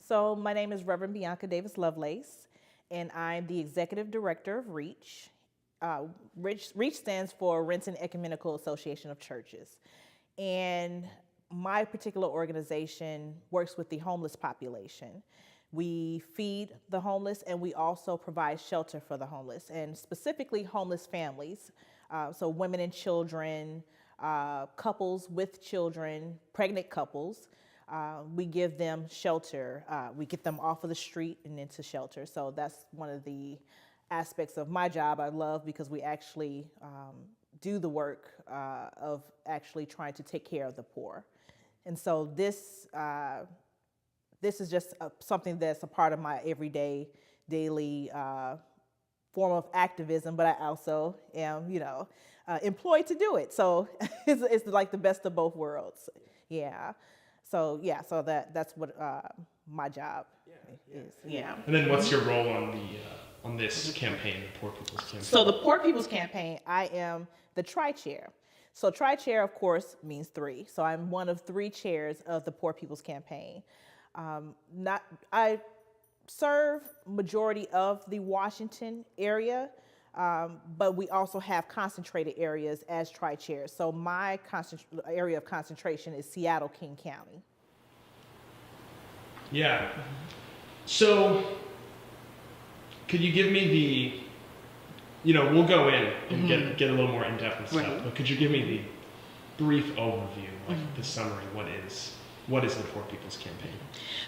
So my name is Reverend Bianca Davis-Lovelace, and I'm the Executive Director of REACH. REACH stands for Renton Ecumenical Association of Churches. And my particular organization works with the homeless population. We feed the homeless and we also provide shelter for the homeless, and specifically homeless families. So women and children, couples with children, pregnant couples. We give them shelter. We get them off of the street and into shelter. So that's one of the aspects of my job I love, because we actually do the work of actually trying to take care of the poor. And so this is just something that's a part of my everyday, daily form of activism, but I also am, employed to do it. So it's like the best of both worlds. Yeah. So that's what my job is. Yeah. And then what's your role on this campaign, the Poor People's Campaign? So the Poor People's Campaign, I am the tri-chair. So tri-chair, of course, means three. So I'm one of three chairs of the Poor People's Campaign. I serve majority of the Washington area, but we also have concentrated areas as tri-chairs. So my area of concentration is Seattle-King County. Yeah. So could you give me we'll go in and get a little more in-depth and stuff, Right. But could you give me the brief overview, like the summary, what is the Poor People's Campaign?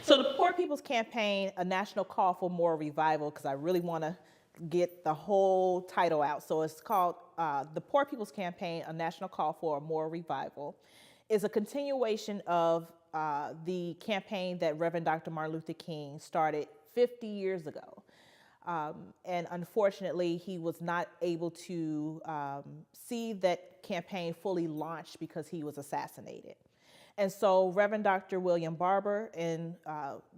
So the Poor People's Campaign, a national call for moral revival, because I really want to get the whole title out. So it's called the Poor People's Campaign, a national call for a moral revival, is a continuation of the campaign that Reverend Dr. Martin Luther King started 50 years ago. And unfortunately, he was not able to see that campaign fully launched because he was assassinated. And so Reverend Dr. William Barber and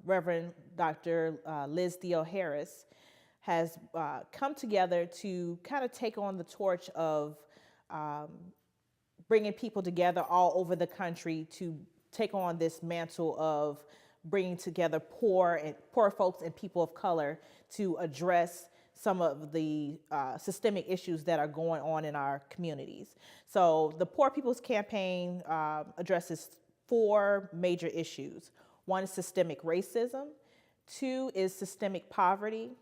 Reverend Dr. Liz Theo Harris has come together to kind of take on the torch of bringing people together all over the country to take on this mantle of bringing together poor folks and people of color to address some of the systemic issues that are going on in our communities. So the Poor People's Campaign addresses four major issues. One is systemic racism. Two is systemic poverty.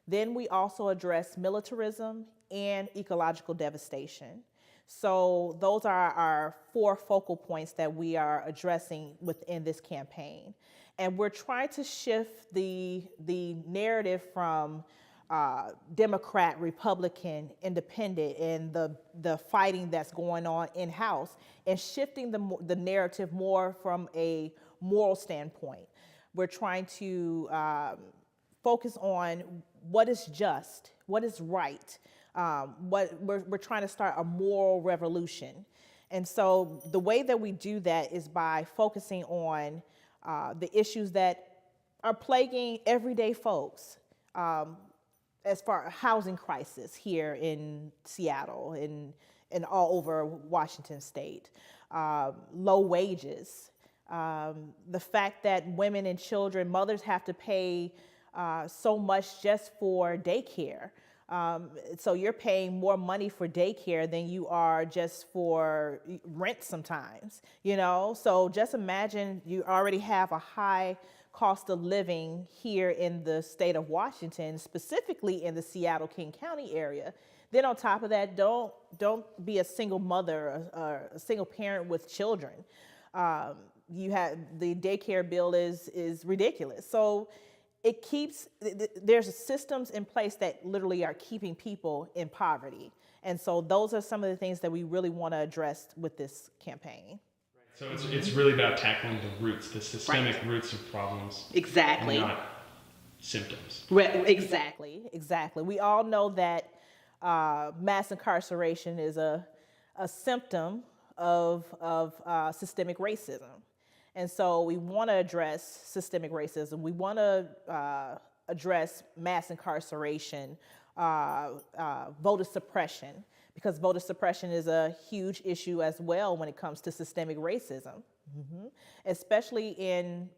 Then we also address militarism and ecological devastation. So those are our four focal points that we are addressing within this campaign. And we're trying to shift the narrative from Democrat, Republican, Independent, and the fighting that's going on in-house, and shifting the narrative more from a moral standpoint. We're trying to focus on what is just, what is right. We're trying to start a moral revolution. And so the way that we do that is by focusing on the issues that are plaguing everyday folks, as far as housing crisis here in Seattle and all over Washington state, low wages, the fact that women and children, mothers have to pay so much just for daycare. So you're paying more money for daycare than you are just for rent sometimes, So just imagine you already have a high cost of living here in the state of Washington, specifically in the Seattle-King County area. Then on top of that, don't be a single mother or a single parent with children. You have the daycare bill is ridiculous. So there's systems in place that literally are keeping people in poverty. And so those are some of the things that we really want to address with this campaign. So it's really about tackling the roots, the systemic roots of problems. Exactly. And not symptoms. Exactly. We all know that mass incarceration is a symptom of systemic racism. And so we want to address systemic racism. We want to address mass incarceration, voter suppression, because voter suppression is a huge issue as well when it comes to systemic racism, especially in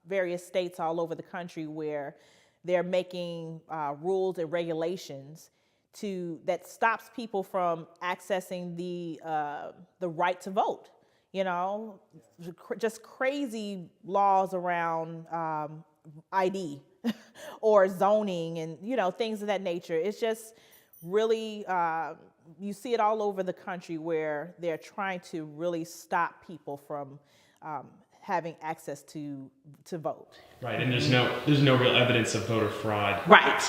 various states all over the country where they're making rules and regulations that stops people from accessing the right to vote. You know, just crazy laws around ID or zoning and, you know, things of that nature. It's just really, you see it all over the country where they're trying to really stop people from having access to vote. Right, and there's no real evidence of voter fraud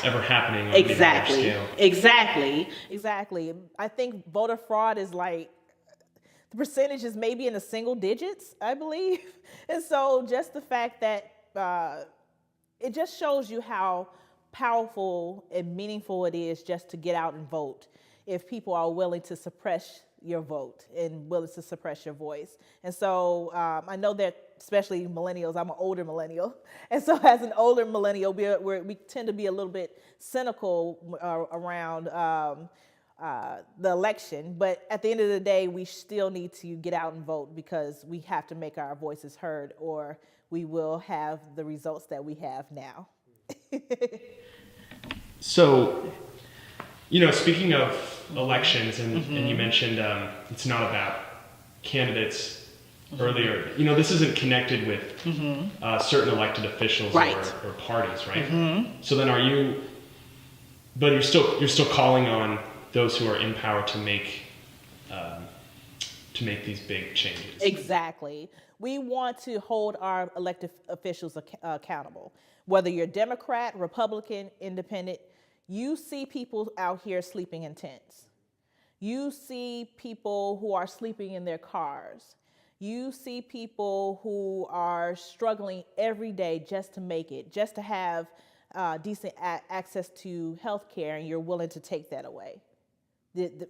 ever happening on Exactly. any large scale. Exactly. I think voter fraud is like, the percentage is maybe in the single digits, I believe. And so just the fact that it just shows you how powerful and meaningful it is just to get out and vote if people are willing to suppress your vote and willing to suppress your voice. And so I know that especially millennials, I'm an older millennial. And so as an older millennial, we tend to be a little bit cynical around the election. But at the end of the day, we still need to get out and vote because we have to make our voices heard or we will have the results that we have now. So, you know, speaking of elections, and you mentioned it's not about candidates earlier. You know, this isn't connected with certain elected officials or parties, right? So then but you're still calling on those who are in power to make these big changes. Exactly. We want to hold our elected officials accountable. Whether you're Democrat, Republican, Independent, you see people out here sleeping in tents. You see people who are sleeping in their cars. You see people who are struggling every day just to make it, just to have decent access to health care, and you're willing to take that away.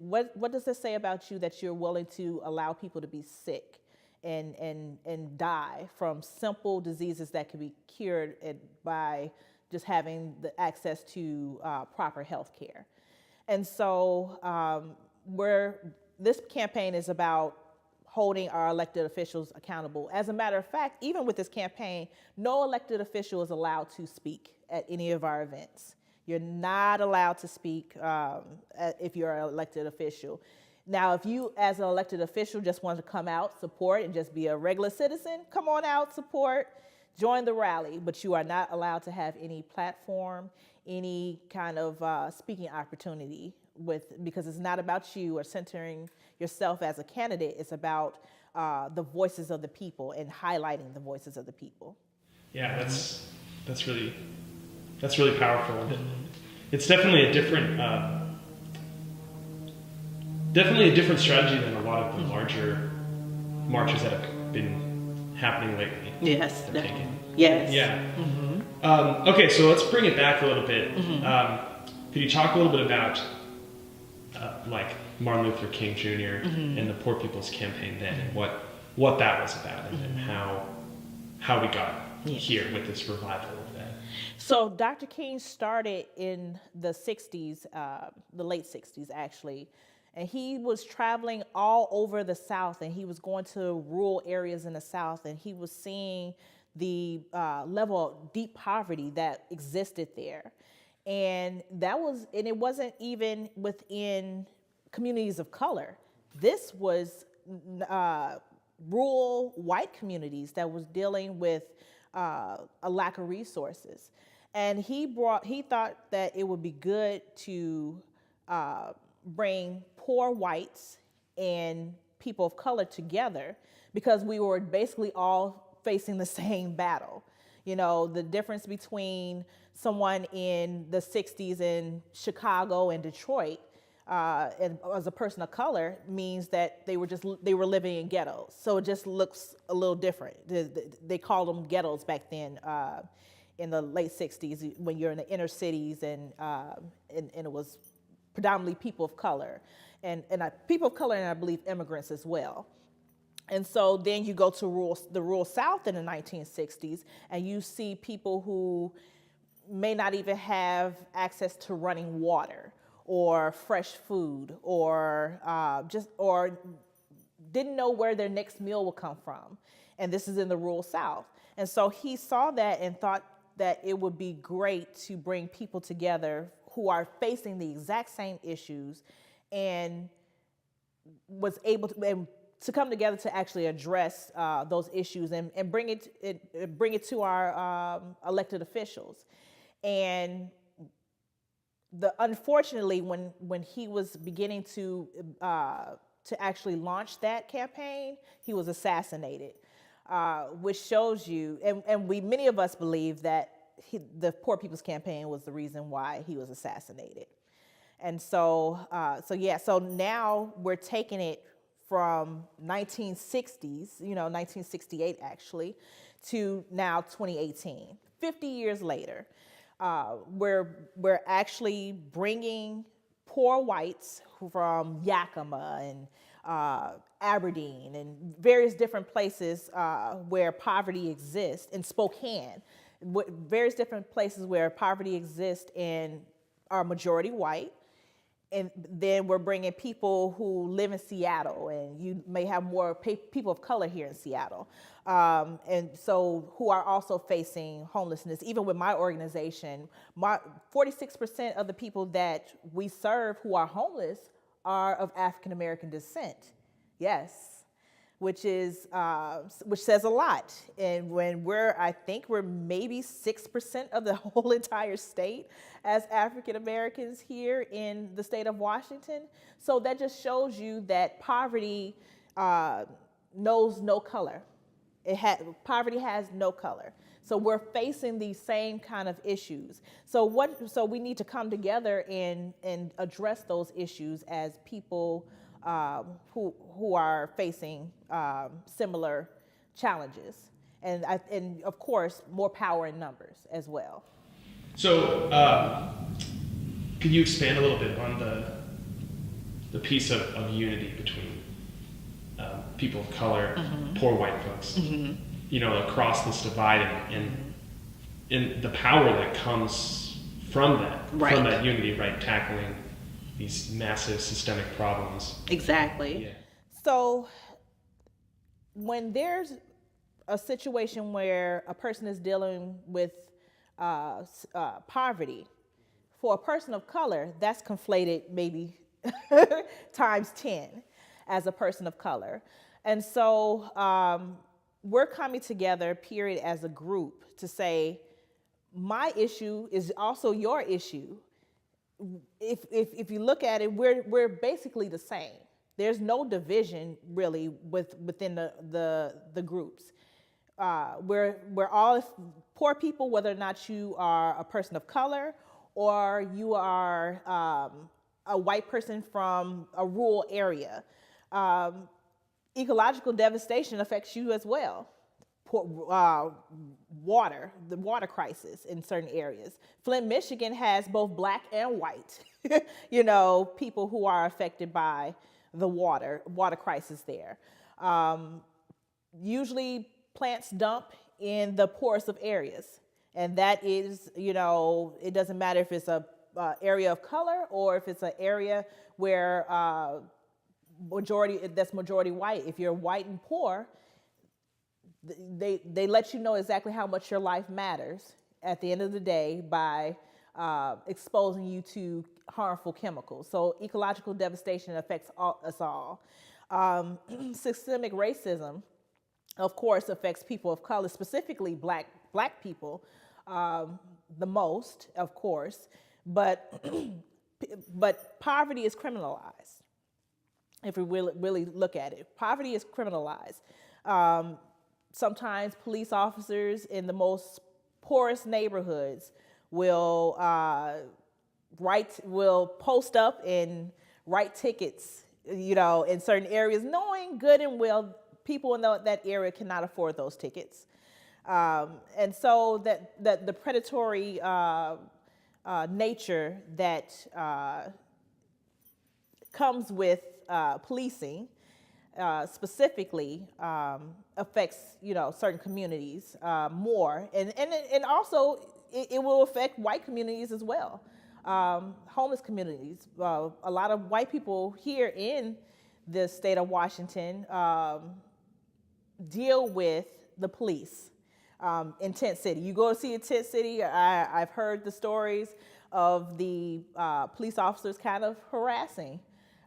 What does this say about you that you're willing to allow people to be sick and die from simple diseases that can be cured by just having the access to proper health care? And so this campaign is about holding our elected officials accountable. As a matter of fact, even with this campaign, no elected official is allowed to speak at any of our events. You're not allowed to speak if you're an elected official. Now, if you, as an elected official, just want to come out, support, and just be a regular citizen, come on out, support, join the rally, but you are not allowed to have any platform, any kind of speaking opportunity because it's not about you or centering yourself as a candidate. It's about the voices of the people and highlighting the voices of the people. Yeah, that's really powerful. It's definitely a different strategy than a lot of the larger marches that have been happening lately. Yes, definitely. Yes. Yeah. Okay, so let's bring it back a little bit. Could you talk a little bit about like Martin Luther King Jr. and the Poor People's Campaign then, and what that was about, and how we got here with this revival of that? So Dr. King started in the 60s, the late 60s actually, and he was traveling all over the South, and he was going to rural areas in the South, and he was seeing the level of deep poverty that existed there. And it wasn't even within communities of color. This was rural white communities that was dealing with a lack of resources. And he thought that it would be good to bring poor whites and people of color together because we were basically all facing the same battle. You know, the difference between someone in the 60s in Chicago and Detroit and as a person of color means that they were living in ghettos. So it just looks a little different. They called them ghettos back then in the late 60s when you're in the inner cities and it was predominantly people of color and people of color and I believe immigrants as well. And so then you go to the rural South in the 1960s and you see people who may not even have access to running water or fresh food or didn't know where their next meal would come from. And this is in the rural South. And so he saw that and thought that it would be great to bring people together who are facing the exact same issues, and was able to come together to actually address those issues and bring it to our elected officials. And unfortunately, when he was beginning to actually launch that campaign, he was assassinated, which shows you, and many of us believe that the Poor People's Campaign was the reason why he was assassinated. And so now we're taking it from 1960s, 1968 actually, to now 2018, 50 years later. We're actually bringing poor whites from Yakima and Aberdeen and various different places where poverty exists, in Spokane, various different places where poverty exists and are majority white. And then we're bringing people who live in Seattle, and you may have more people of color here in Seattle. And so who are also facing homelessness. Even with my organization, 46% of the people that we serve who are homeless are of African-American descent. Yes. Which says a lot. And when I think we're maybe 6% of the whole entire state as African Americans here in the state of Washington. So that just shows you that poverty knows no color. Poverty has no color. So we're facing these same kind of issues. So we need to come together and address those issues as people who are facing similar challenges, and of course more power in numbers as well. So, could you expand a little bit on the piece of unity between people of color, poor white folks, across this divide, and the power that comes from that unity, right, tackling these massive systemic problems. Exactly. Yeah. So when there's a situation where a person is dealing with poverty, for a person of color, that's conflated maybe times 10 as a person of color. And so we're coming together, period, as a group to say, my issue is also your issue. If you look at it, we're basically the same. There's no division really within the groups. We're all poor people, whether or not you are a person of color or you are a white person from a rural area. Ecological devastation affects you as well. The water crisis in certain areas. Flint, Michigan has both black and white, people who are affected by the water crisis there. Usually plants dump in the poorest of areas. And that is, it doesn't matter if it's a area of color or if it's an area where that's majority white. If you're white and poor, they let you know exactly how much your life matters at the end of the day by exposing you to harmful chemicals. So ecological devastation affects us all. Systemic racism, of course, affects people of color, specifically black people, the most, of course. But poverty is criminalized. If we really look at it, poverty is criminalized. Sometimes police officers in the most poorest neighborhoods will post up and write tickets, in certain areas, knowing good and well people in that area cannot afford those tickets. And so that the predatory nature that comes with policing specifically affects certain communities more, and also it will affect white communities as well, homeless communities. A lot of white people here in the state of Washington deal with the police in Tent City. You go to see a Tent City, I've heard the stories of the police officers kind of harassing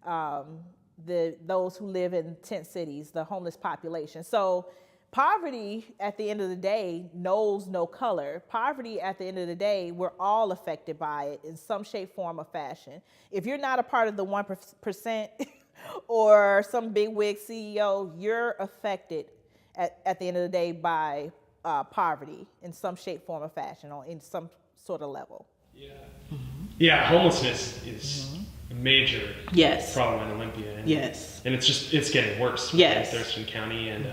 those who live in tent cities, the homeless population. So poverty at the end of the day knows no color. Poverty at the end of the day, we're all affected by it in some shape, form, or fashion. If you're not a part of the 1% or some bigwig CEO, you're affected at the end of the day by poverty in some shape, form, or fashion, or in some sort of level. Yeah. Yeah, homelessness is a major problem in Olympia. And, and it's getting worse in Thurston County. And,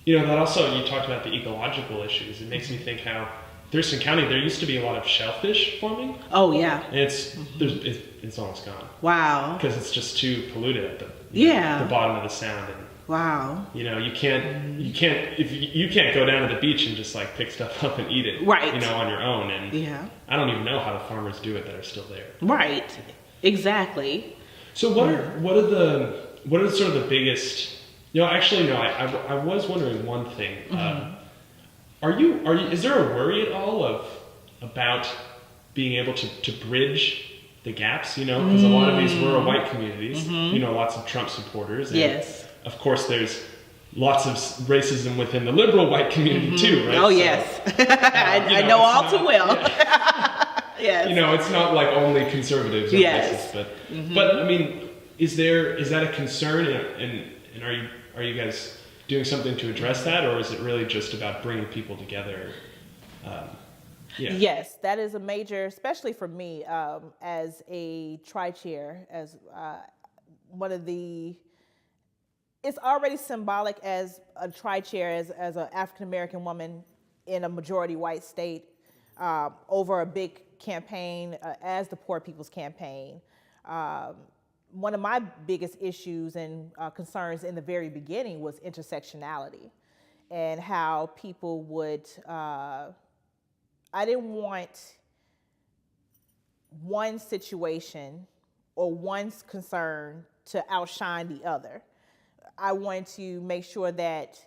that also, you talked about the ecological issues. It makes me think how Thurston County, there used to be a lot of shellfish farming. Oh, yeah. And it's almost gone. Wow. Because it's just too polluted at the bottom of the sound. And, wow. You can't go down to the beach and just like pick stuff up and eat it. Right. On your own. And I don't even know how the farmers do it that are still there. Right. Exactly. So what are sort of the biggest? Actually, no. I was wondering one thing. Is there a worry at all about being able to bridge the gaps? Because a lot of these rural white communities, lots of Trump supporters. And of course, there's lots of racism within the liberal white community too, right? Oh, yes. I know all too well. Yes. It's not like only conservatives or racists, but I mean, is that a concern? And are you guys doing something to address that, or is it really just about bringing people together? Yes, that is a major, especially for me as a tri-chair, as one of the. It's already symbolic as a tri-chair, as an African-American woman in a majority white state over a big campaign as the Poor People's Campaign. One of my biggest issues and concerns in the very beginning was intersectionality and how people would, I didn't want one situation or one concern to outshine the other. I wanted to make sure that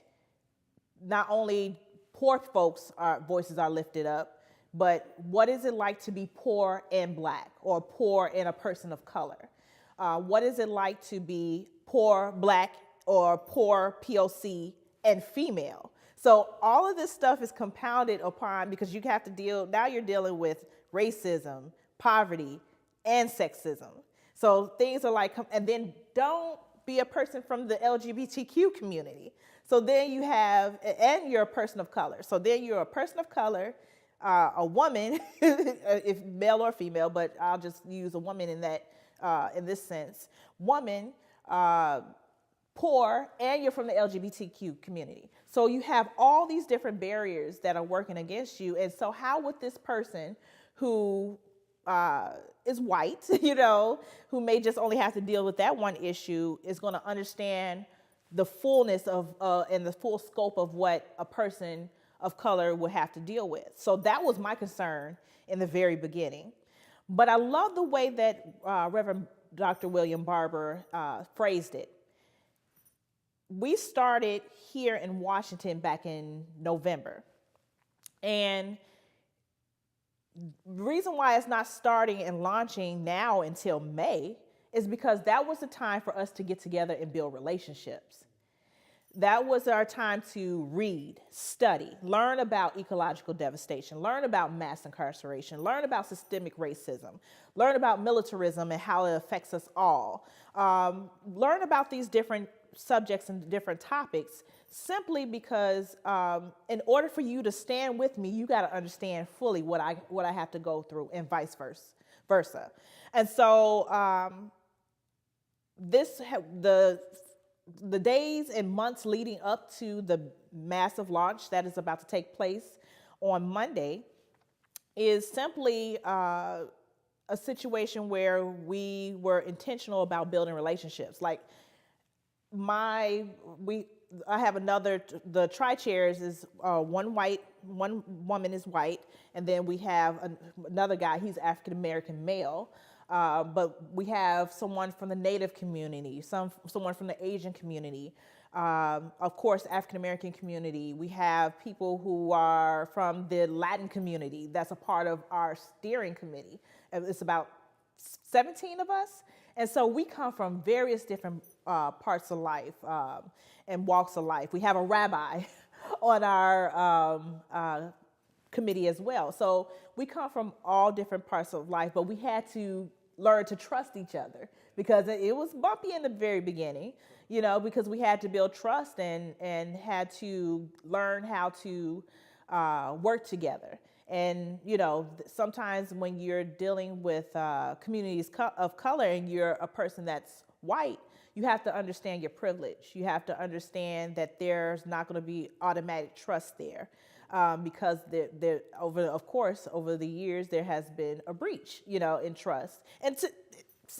not only poor folks' voices are lifted up, but what is it like to be poor and Black, or poor and a person of color? What is it like to be poor Black or poor POC and female? So all of this stuff is compounded upon, because you have to now you're dealing with racism, poverty, and sexism. So things are like, and then don't be a person from the LGBTQ community. So then you have, and you're a person of color. So then you're a person of color, a woman, if male or female, but I'll just use a woman in that, in this sense. Woman, poor, and you're from the LGBTQ community. So you have all these different barriers that are working against you. And so how would this person who is white, who may just only have to deal with that one issue, is going to understand the fullness of and the full scope of what a person of color would have to deal with. So that was my concern in the very beginning. But I love the way that Reverend Dr. William Barber phrased it. We started here in Washington back in November. And the reason why it's not starting and launching now until May is because that was the time for us to get together and build relationships. That was our time to read, study, learn about ecological devastation, learn about mass incarceration, learn about systemic racism, learn about militarism and how it affects us all, learn about these different subjects and different topics, simply because in order for you to stand with me, you got to understand fully what I have to go through, and vice versa. And so the days and months leading up to the massive launch that is about to take place on Monday is simply a situation where we were intentional about building relationships. Like I have the tri-chairs is one woman is white, and then we have another guy, he's African-American male. But we have someone from the Native community, someone from the Asian community, of course, African American community. We have people who are from the Latin community. That's a part of our steering committee. It's about 17 of us. And so we come from various different parts of life and walks of life. We have a rabbi on our committee as well. So we come from all different parts of life, but we had to learn to trust each other because it was bumpy in the very beginning, you know, because we had to build trust and had to learn how to work together. And, you know, sometimes when you're dealing with communities of color and you're a person that's white, you have to understand your privilege. You have to understand that there's not going to be automatic trust there because over the years, there has been a breach, you know, in trust. And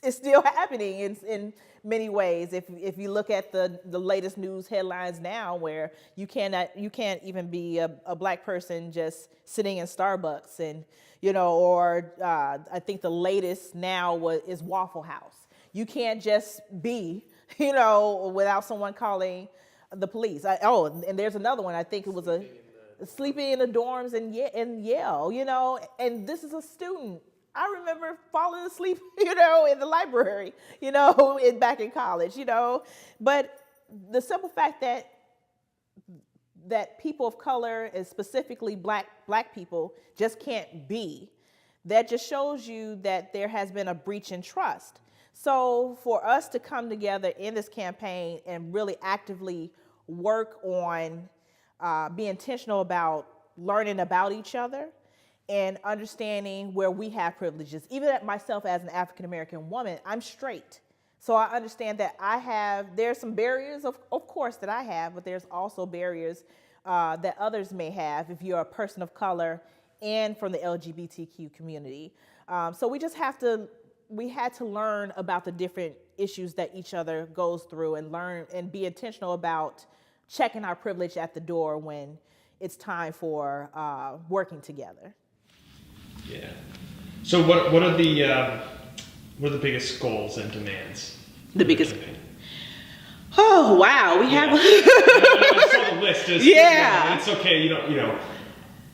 it's still happening in many ways. If you look at the latest news headlines now, where you can't even be a black person just sitting in Starbucks, and you know, or I think the latest now is Waffle House. You can't just be, you know, without someone calling the police. And there's another one. I think it was sleeping in the dorms in Yale, you know, and this is a student. I remember falling asleep, you know, in the library, you know, back in college, you know. But the simple fact that people of color, and specifically black people, just can't be, that just shows you that there has been a breach in trust. So for us to come together in this campaign and really actively work on be intentional about learning about each other and understanding where we have privileges. Even myself as an African-American woman, I'm straight. So I understand that there's some barriers, of course, that I have, but there's also barriers that others may have if you're a person of color and from the LGBTQ community. So we had to learn about the different issues that each other goes through and learn and be intentional about checking our privilege at the door when it's time for working together. Yeah. So what are the biggest goals and demands? The biggest. Oh wow, we have. I saw the list. Yeah. It's okay. You know.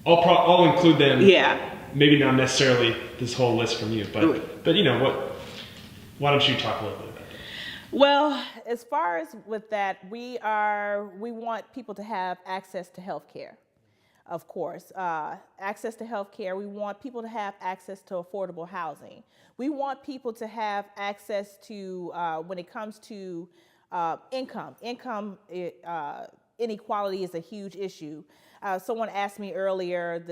I'll include them. Yeah. Maybe not necessarily this whole list from you, but you know what? Why don't you talk a little bit about that? Well, as far as with that, we want people to have access to health care. Of course, access to health care. We want people to have access to affordable housing. We want people to have access to, when it comes to income. Income inequality is a huge issue. Someone asked me earlier,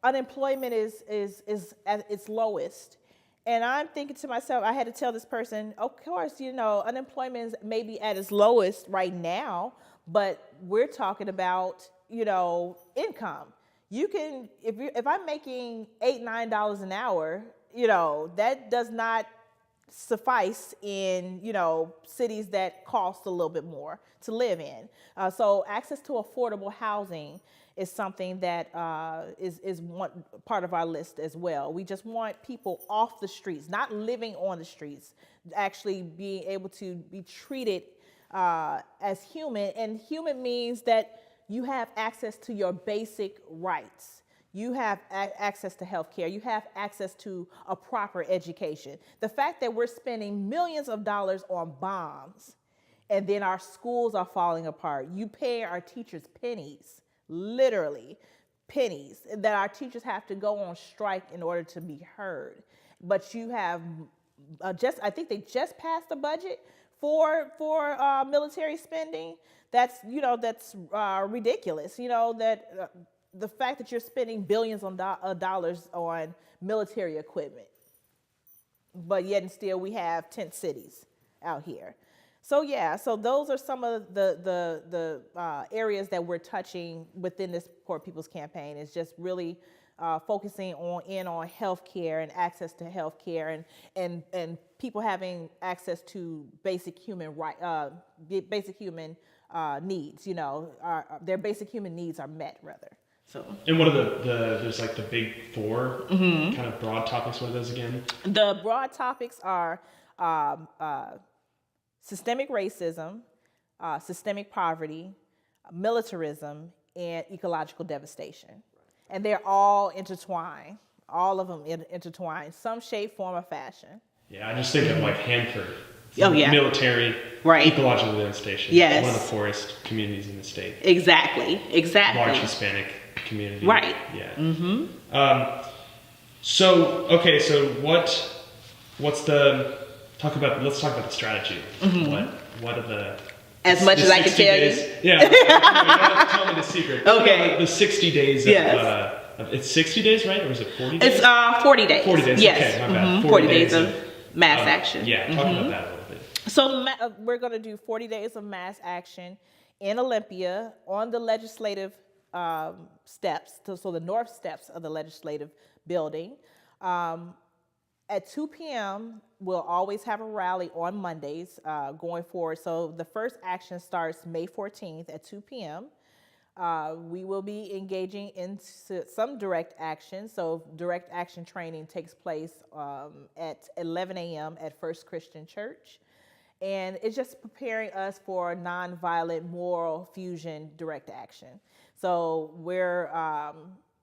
unemployment is at its lowest. And I'm thinking to myself, I had to tell this person, of course, you know, unemployment is maybe at its lowest right now, but we're talking about, you know, income. You can, if I'm making $8, $9 an hour, you know, that does not suffice in, you know, cities that cost a little bit more to live in. So access to affordable housing is something that is one part of our list as well. We just want people off the streets, not living on the streets, actually being able to be treated as human. And human means that you have access to your basic rights. You have access to health care. You have access to a proper education. The fact that we're spending millions of dollars on bombs and then our schools are falling apart. You pay our teachers pennies, literally pennies, that our teachers have to go on strike in order to be heard. But you have I think they just passed a budget for military spending. That's ridiculous. You know, that the fact that you're spending billions of dollars on military equipment, but yet and still we have tent cities out here. So yeah, so those are some of the areas that we're touching within this Poor People's Campaign. Is just really focusing on healthcare and access to healthcare and people having access to basic human needs. You know, their basic human needs are met rather. So. And what are there's like the big four kind of broad topics? What are those again? The broad topics are systemic racism, systemic poverty, militarism, and ecological devastation. And they're all intertwined. All of them intertwined, some shape, form, or fashion. Yeah, I just think of like Hanford. Oh, yeah. Military, right. Ecological devastation. Yes. One of the poorest communities in the state. Exactly. Large Hispanic community. Right. Yeah. So what's the let's talk about the strategy. What are the as much as I can tell days? you? Yeah. You don't have to tell me the secret. Okay. The 60 days yes. It's 60 days, right? Or is it 40 days? It's 40 days. 40 days. Yes. Okay, my bad. 40 days of mass action. Yeah, talk about that a little bit. So we're going to do 40 days of mass action in Olympia on the legislative steps, so the north steps of the legislative building. At 2 p.m., we'll always have a rally on Mondays going forward. So the first action starts May 14th at 2 p.m. We will be engaging in some direct action. So direct action training takes place at 11 a.m. at First Christian Church. And it's just preparing us for nonviolent moral fusion direct action. So we're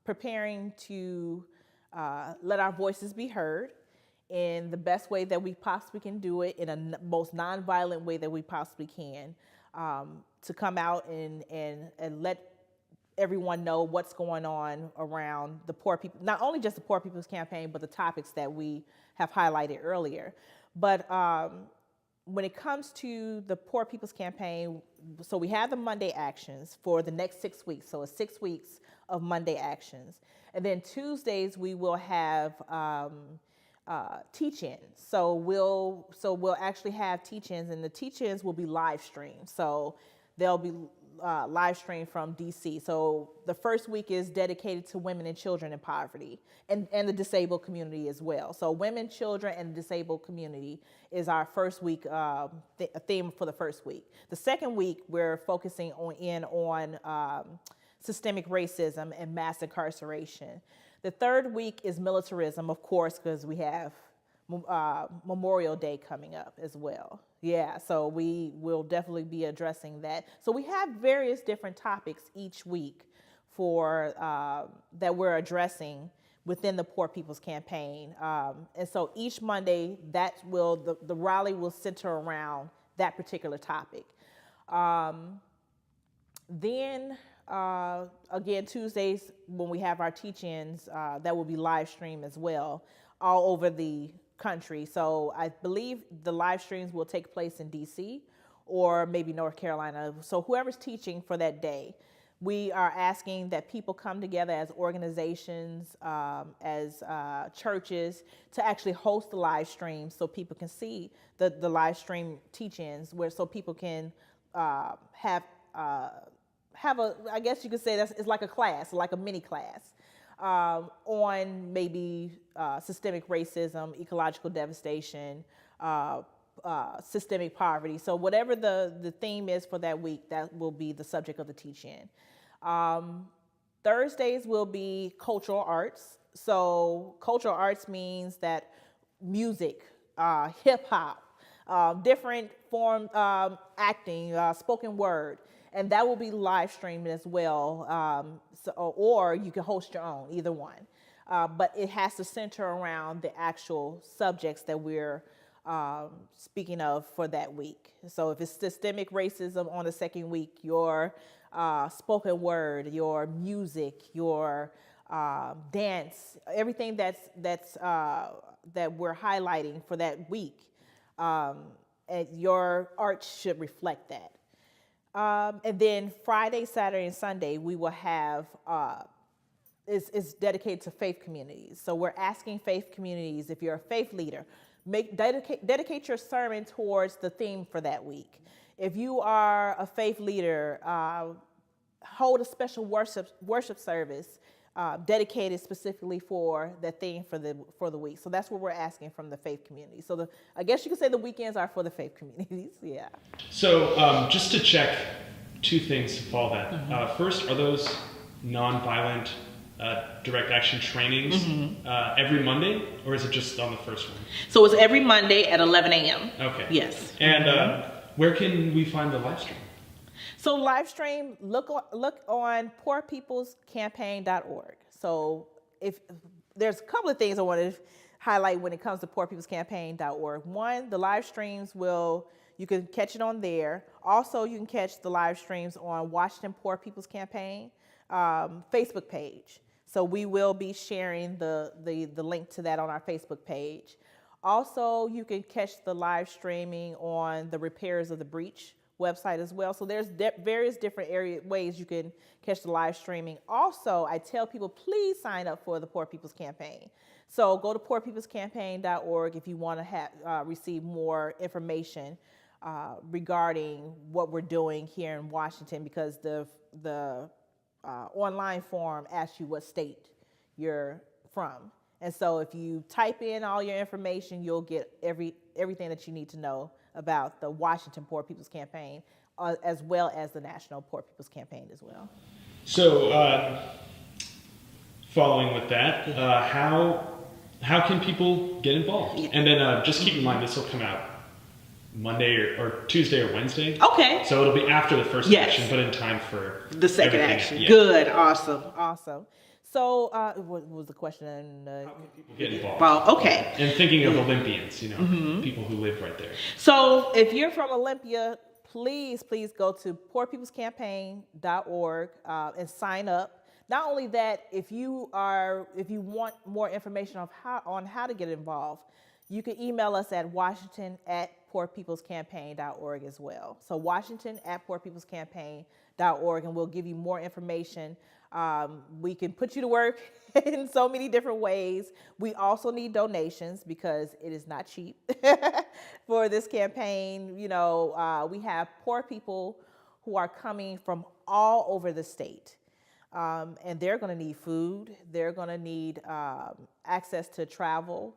preparing to let our voices be heard in the best way that we possibly can do it, in a most nonviolent way that we possibly can, to come out and let everyone know what's going on around the poor people, not only just the Poor People's Campaign, but the topics that we have highlighted earlier. But when it comes to the Poor People's Campaign, so we have the Monday actions for the next 6 weeks. So it's 6 weeks of Monday actions. And then Tuesdays, we will have teach-ins. So we'll actually have teach-ins, and the teach-ins will be live streamed. So they'll be live streamed from DC. So the first week is dedicated to women and children in poverty and the disabled community as well. So women, children, and the disabled community is our first week, theme for the first week. The second week, we're focusing on systemic racism and mass incarceration. The third week is militarism, of course, because we have Memorial Day coming up as well. Yeah, so we will definitely be addressing that. So we have various different topics each week for that we're addressing within the Poor People's Campaign. And so each Monday, the rally will center around that particular topic. Then again, Tuesdays, when we have our teach-ins, that will be live streamed as well, all over the country. So I believe the live streams will take place in DC or maybe North Carolina. So whoever's teaching for that day, we are asking that people come together as organizations, as churches, to actually host the live stream so people can see the live stream teach-ins, so people can have I guess you could say it's like a class, like a mini class, on maybe systemic racism, ecological devastation, systemic poverty. So whatever the theme is for that week, that will be the subject of the teach-in. Thursdays will be cultural arts. So cultural arts means that music, hip-hop, different form acting, spoken word, and that will be live streamed as well, or you can host your own, either one. But it has to center around the actual subjects that we're speaking of for that week. So if it's systemic racism on the second week, your spoken word, your music, your dance, everything that we're highlighting for that week, and your art should reflect that. And then Friday, Saturday, and Sunday, we will have, is dedicated to faith communities. So we're asking faith communities, if you're a faith leader, dedicate your sermon towards the theme for that week. If you are a faith leader, hold a special worship service dedicated specifically for the theme for the week. So that's what we're asking from the faith community. So I guess you could say the weekends are for the faith communities. Yeah. So just to check two things to follow that. First, are those nonviolent direct action trainings every Monday, or is it just on the first one? So it's every Monday at 11 a.m. Okay. Yes. And where can we find the live stream? So live stream, look on poorpeoplescampaign.org. So if there's a couple of things I want to highlight when it comes to poorpeoplescampaign.org. One, the live streams you can catch it on there. Also, you can catch the live streams on Washington Poor People's Campaign Facebook page. So we will be sharing the link to that on our Facebook page. Also, you can catch the live streaming on the Repairers of the Breach website as well. So there's various different ways you can catch the live streaming. Also, I tell people, please sign up for the Poor People's Campaign. So go to poorpeoplescampaign.org if you want to receive more information regarding what we're doing here in Washington, because the online form asks you what state you're from. And so if you type in all your information, you'll get everything that you need to know about the Washington Poor People's Campaign, as well as the National Poor People's Campaign as well. So following with that, how can people get involved? And then just keep in mind, this will come out Monday or Tuesday or Wednesday. Okay. So it'll be after the first action, but in time for the second action. Yeah. Good. Awesome. So what was the question? How can people get involved? Well, okay. And thinking of Olympians, people who live right there. So if you're from Olympia, please go to poorpeoplescampaign.org and sign up. Not only that, if you want more information on how to get involved, you can email us at washington@poorpeoplescampaign.org as well. So washington@poorpeoplescampaign.org, and we'll give you more information. We can put you to work in so many different ways. We also need donations because it is not cheap for this campaign. We have poor people who are coming from all over the state. And they're going to need food. They're going to need access to travel.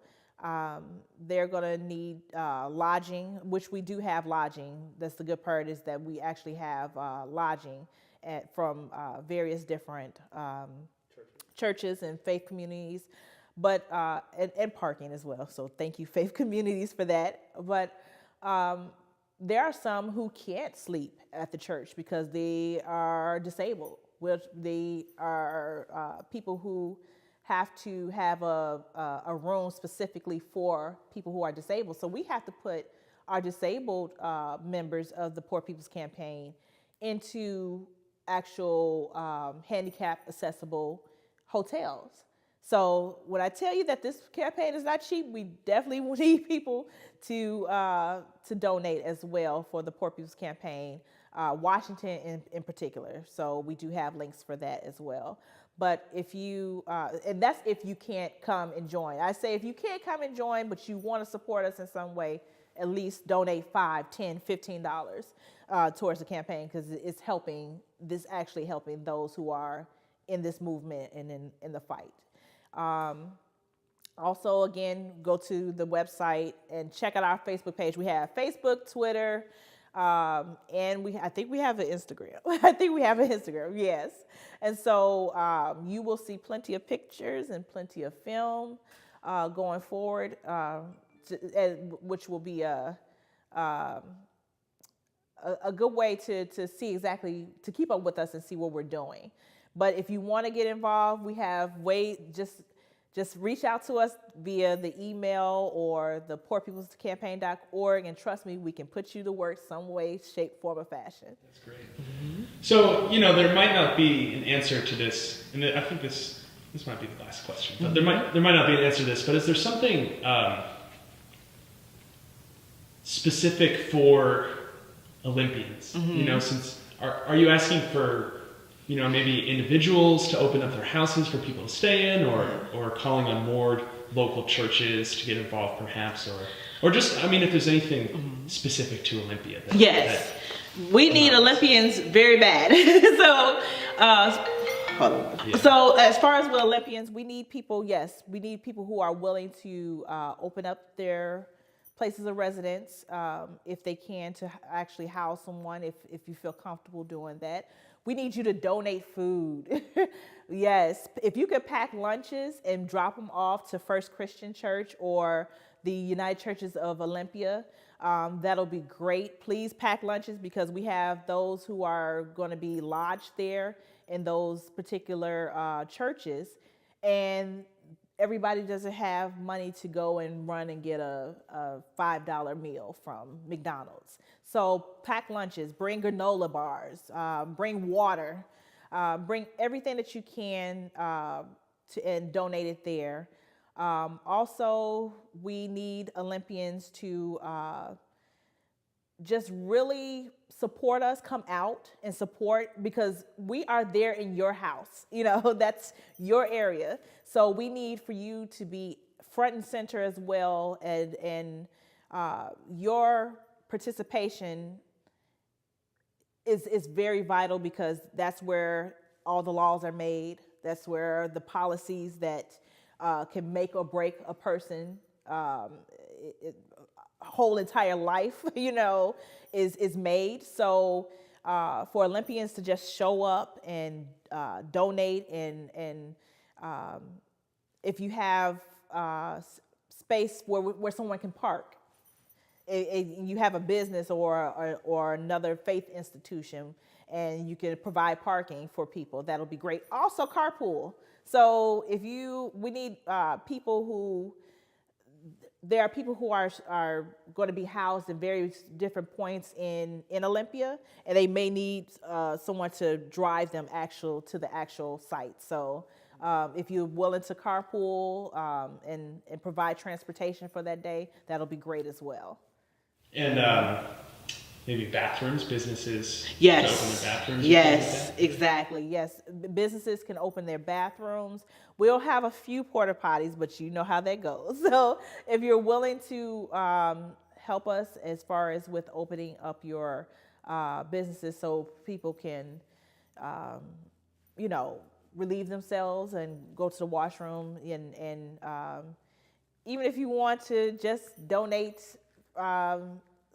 They're going to need lodging, which we do have lodging. That's the good part, is that we actually have lodging from various different churches and faith communities, but and parking as well. So thank you, faith communities, for that. But there are some who can't sleep at the church because they are disabled. They are people who have to have a room specifically for people who are disabled. So we have to put our disabled members of the Poor People's Campaign into actual handicap accessible hotels. So when I tell you that this campaign is not cheap, we definitely need people to donate as well for the Poor People's Campaign, Washington in particular. So we do have links for that as well. But if you, and that's if you can't come and join. I say if you can't come and join, but you want to support us in some way, at least donate $5, $10, $15 towards the campaign, because it's actually helping those who are in this movement and in the fight. Also, again, go to the website and check out our Facebook page. We have Facebook, Twitter, and I think we have an Instagram. Yes. And so you will see plenty of pictures and plenty of film going forward, which will be a good way to see exactly, to keep up with us and see what we're doing. But if you want to get involved, we have just reach out to us via the email or the poorpeoplescampaign.org, and trust me, we can put you to work some way, shape, form, or fashion. That's great. Mm-hmm. So, there might not be an answer to this, and I think this might be the last question, but there might not be an answer to this, but is there something specific for Olympians? Since are you asking for maybe individuals to open up their houses for people to stay in, or calling on more local churches to get involved perhaps, or just, if there's anything specific to Olympia. We need Olympians very bad. So as far as with Olympians, we need people who are willing to open up their places of residence, if they can, to actually house someone, if you feel comfortable doing that. We need you to donate food. Yes, if you could pack lunches and drop them off to First Christian Church or the United Churches of Olympia, that'll be great. Please pack lunches, because we have those who are going to be lodged there in those particular churches, and everybody doesn't have money to go and run and get a $5 meal from McDonald's. So pack lunches, bring granola bars, bring water, bring everything that you can and donate it there. Also, we need Olympians to just really support us, come out and support, because we are there in your house. That's your area. So we need for you to be front and center as well, and your participation is very vital, because that's where all the laws are made. That's where the policies that can make or break a person, whole entire life, is made. So for Olympians to just show up and donate, and if you have space where someone can park, you have a business or another faith institution, and you can provide parking for people, that'll be great. Also carpool. So we need people who, there are people who are going to be housed in various different points in Olympia, and they may need someone to drive them to the actual site. So if you're willing to carpool and provide transportation for that day, that'll be great as well. And maybe bathrooms, businesses Yes. can open their bathrooms. Yes, exactly. Yes, businesses can open their bathrooms. We'll have a few porta potties, but you know how that goes. So if you're willing to help us as far as with opening up your businesses, so people can, relieve themselves and go to the washroom, and even if you want to just donate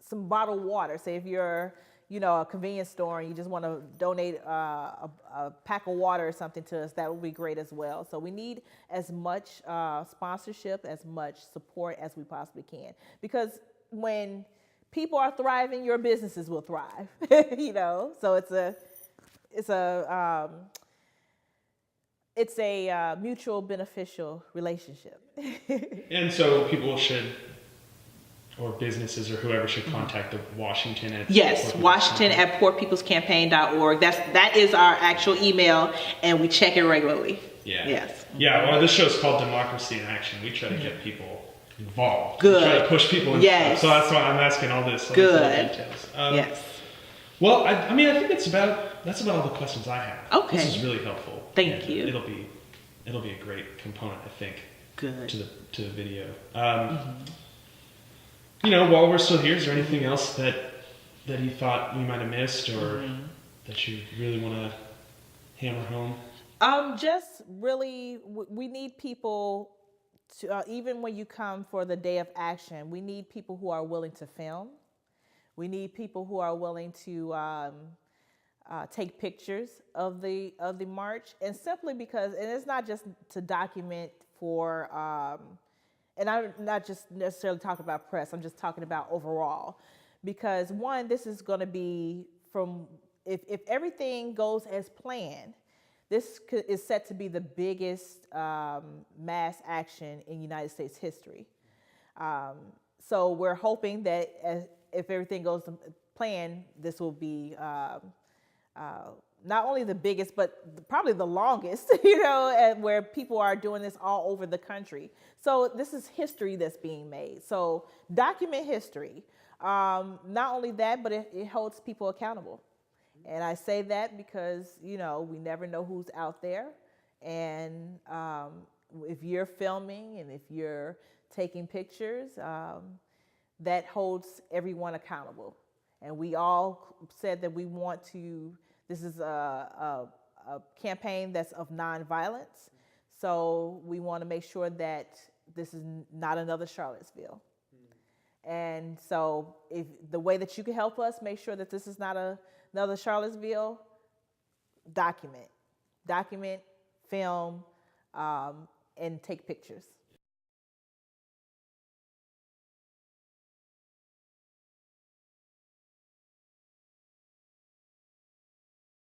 some bottled water. Say if you're, a convenience store and you just want to donate a pack of water or something to us, that would be great as well. So we need as much sponsorship, as much support as we possibly can. Because when people are thriving, your businesses will thrive. So it's a mutual beneficial relationship. And so people should, or businesses or whoever, should contact the Washington at Yes, Washington at poorpeoplescampaign.org. That is our actual email, and we check it regularly. Yeah. Yes. Yeah, well, this show's called Democracy in Action. We try to get people involved. Good. We try to push people in. Yes. So that's why I'm asking all this. Good. Details. Yes. Well, I think that's about all the questions I have. Okay. This is really helpful. Thank you. It'll be a great component, I think. Good. To the video. While we're still here, is there anything else that you thought we might have missed, or that you really want to hammer home? Just really, we need people to, even when you come for the day of action, we need people who are willing to film. We need people who are willing to take pictures of the march, and simply because, and it's not just to document for, and I'm not just necessarily talking about press, I'm just talking about overall. Because one, this is going to be if everything goes as planned, this is set to be the biggest mass action in United States history. So we're hoping that if everything goes to plan, this will be not only the biggest, but probably the longest, and where people are doing this all over the country. So this is history that's being made. So document history. Not only that, but it holds people accountable. And I say that because, we never know who's out there. And if you're filming and if you're taking pictures, that holds everyone accountable. And we all said that we want to, this is a campaign that's of nonviolence. So we want to make sure that this is not another Charlottesville. And so if the way that you can help us make sure that this is not another Charlottesville, document, film, and take pictures.